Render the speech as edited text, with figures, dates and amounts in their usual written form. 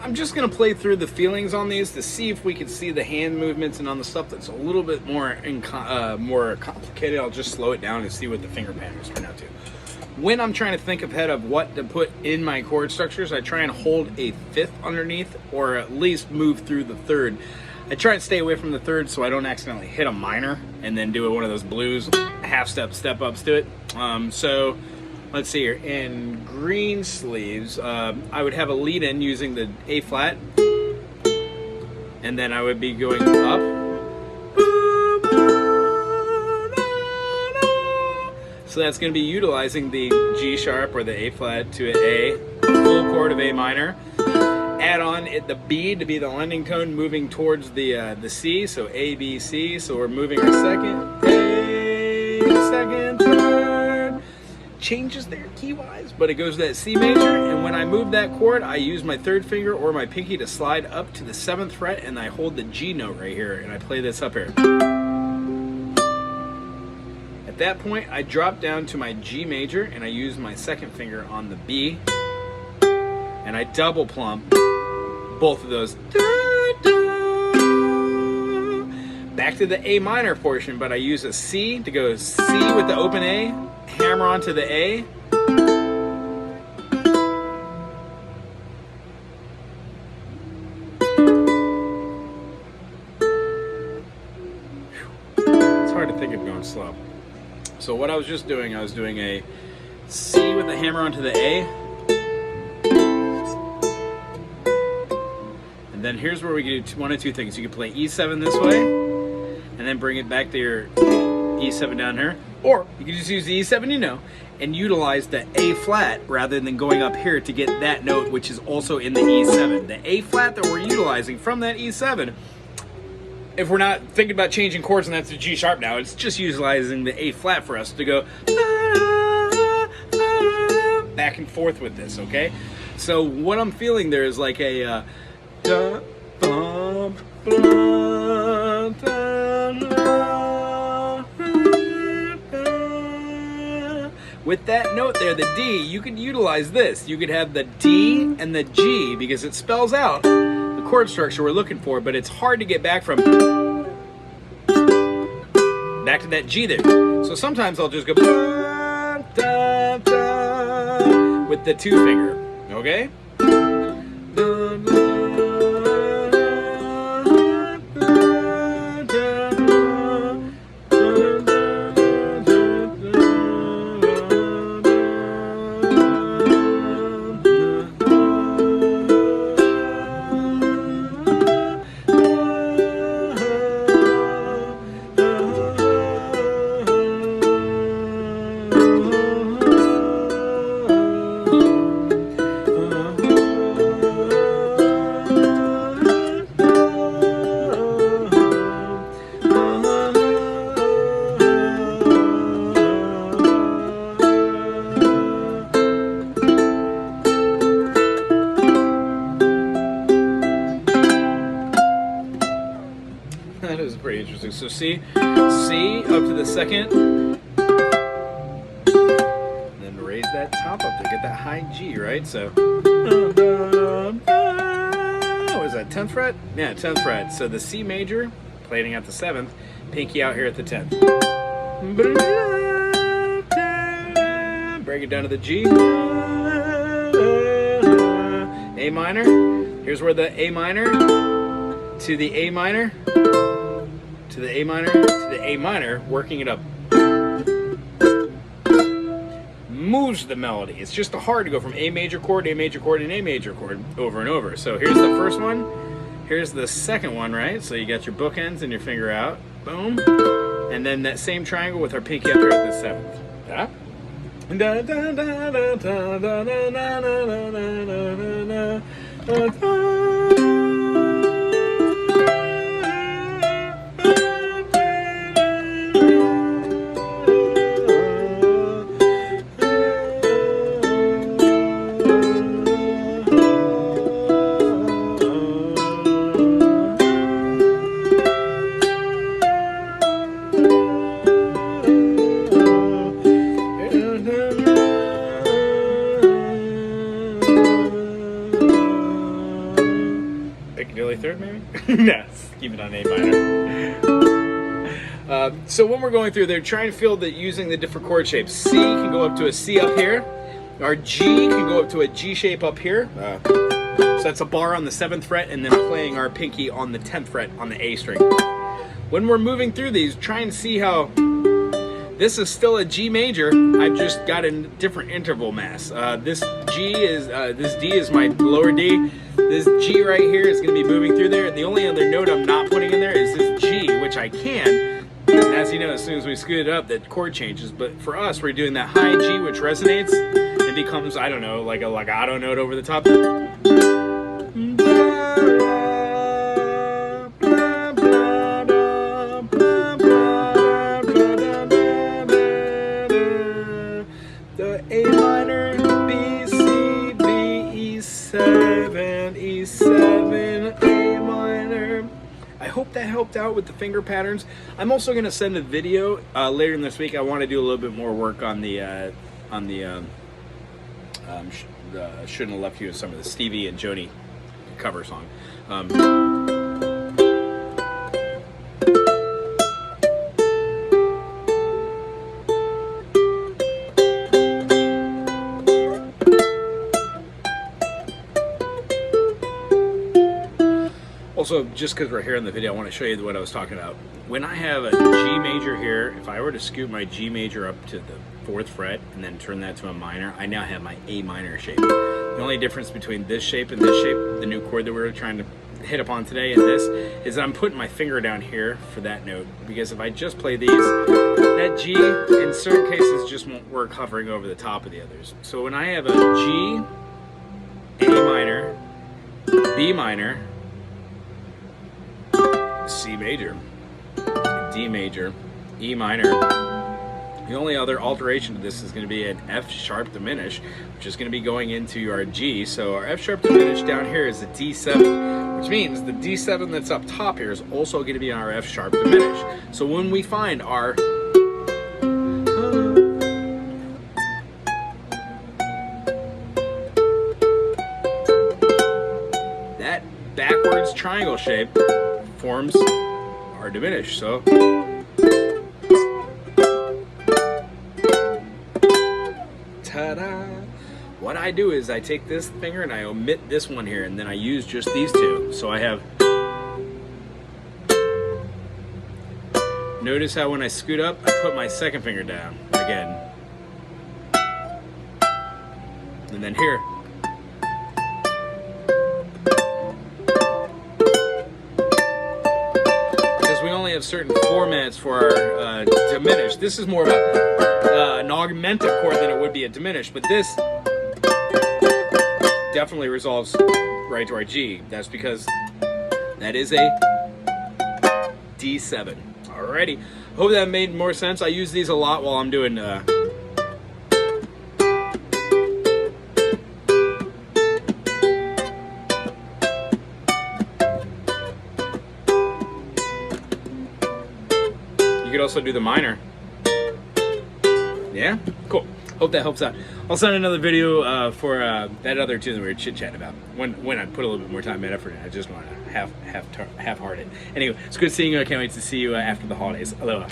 I'm just going to play through the feelings on these to see if we can see the hand movements, and on the stuff that's a little bit more more complicated, I'll just slow it down and see what the finger patterns turn out to. When I'm trying to think ahead of what to put in my chord structures, I try and hold a fifth underneath, or at least move through the third. I try and stay away from the third so I don't accidentally hit a minor and then do one of those blues half step ups to it. So let's see here. In green sleeves, I would have a lead in using the A flat, and then I would be going up. So that's going to be utilizing the G sharp or the A flat to an A, full chord of A minor. Add on the B to be the lending tone, moving towards the C, so A, B, C. So we're moving our second, A, second, third. Changes there key-wise, but it goes to that C major, and when I move that chord, I use my third finger or my pinky to slide up to the 7th fret, and I hold the G note right here, and I play this up here. At that point, I drop down to my G major, and I use my second finger on the B, and I double plump both of those. Back to the A minor portion, but I use a C to go C with the open A, hammer onto the A. It's hard to think of going slow. So what I was just doing, I was doing a C with the hammer onto the A. And then here's where we can do one of two things. You can play E7 this way, and then bring it back to your E7 down here. Or you can just use the E7 you know, and utilize the A flat rather than going up here to get that note, which is also in the E7. The A flat that we're utilizing from that E7, if we're not thinking about changing chords and that's the G sharp now, it's just utilizing the A flat for us to go back and forth with this, okay? So what I'm feeling there is like a with that note there, the D, you could utilize this. You could have the D and the G because it spells out the chord structure we're looking for, but it's hard to get back from back to that G there. So sometimes I'll just go with the 2 finger, okay? That is pretty interesting. So C up to the second, and then raise that top up to get that high G, right? So, what is that, 10th fret? Yeah, 10th fret. So the C major, playing at the 7th, pinky out here at the 10th. Break it down to the G. A minor. Here's where the A minor to the A minor, to the A minor, to the A minor, working it up. Moves the melody. It's just hard to go from A major chord, A major chord, and A major chord over and over. So here's the first one. Here's the second one, right? So you got your bookends and your finger out. Boom. And then that same triangle with our pinky up here at the 7th. Yeah? Da, da, da, da, da, da, da, da, da, da, da. Piccadilly third, maybe? No, keep it on A minor. So when we're going through, they're trying to feel that using the different chord shapes. C can go up to a C up here. Our G can go up to a G shape up here. So that's a bar on the 7th fret, and then playing our pinky on the 10th fret on the A string. When we're moving through these, try and see how this is still a G major. I've just got a different interval mass. This D is my lower D. This G right here is going to be moving through there. The only other note I'm not putting in there is this G, which I can. And as you know, as soon as we scoot it up, that chord changes. But for us, we're doing that high G, which resonates and becomes, I don't know, like a legato note over the top. The A minor, B, C, B, E7, E7, A minor. I hope that helped out with the finger patterns. I'm also going to send a video later in this week. I want to do a little bit more work on the Shouldn't Have Left You, some of the Stevie and Joni cover song. Also, just because we're here in the video, I want to show you what I was talking about. When I have a G major here, if I were to scoot my G major up to the 4th fret and then turn that to a minor, I now have my A minor shape. The only difference between this shape and this shape, the new chord that we were trying to hit upon today, and this, is that I'm putting my finger down here for that note. Because if I just play these, that G, in certain cases, just won't work hovering over the top of the others. So when I have a G, A minor, B minor, C major, D major, E minor. The only other alteration to this is going to be an F sharp diminished, which is going to be going into our G. So our F sharp diminished down here is a D7, which means the D7 that's up top here is also going to be our F sharp diminished. So when we find our that backwards triangle shape forms our diminished. So ta-da! What I do is I take this finger and I omit this one here, and then I use just these two. So I have, notice how when I scoot up, I put my second finger down again. And then here, we only have certain formats for our diminished. This is more of an augmented chord than it would be a diminished, but this definitely resolves right to our G. That's because that is a D7. Alrighty, hope that made more sense. I use these a lot while I'm doing you could also do the minor. Yeah? Cool. Hope that helps out. I'll send another video for that other tune that we were chit-chatting about. When I put a little bit more time and effort in, I just want to half-heart it. Anyway, it's good seeing you. I can't wait to see you after the holidays. Aloha.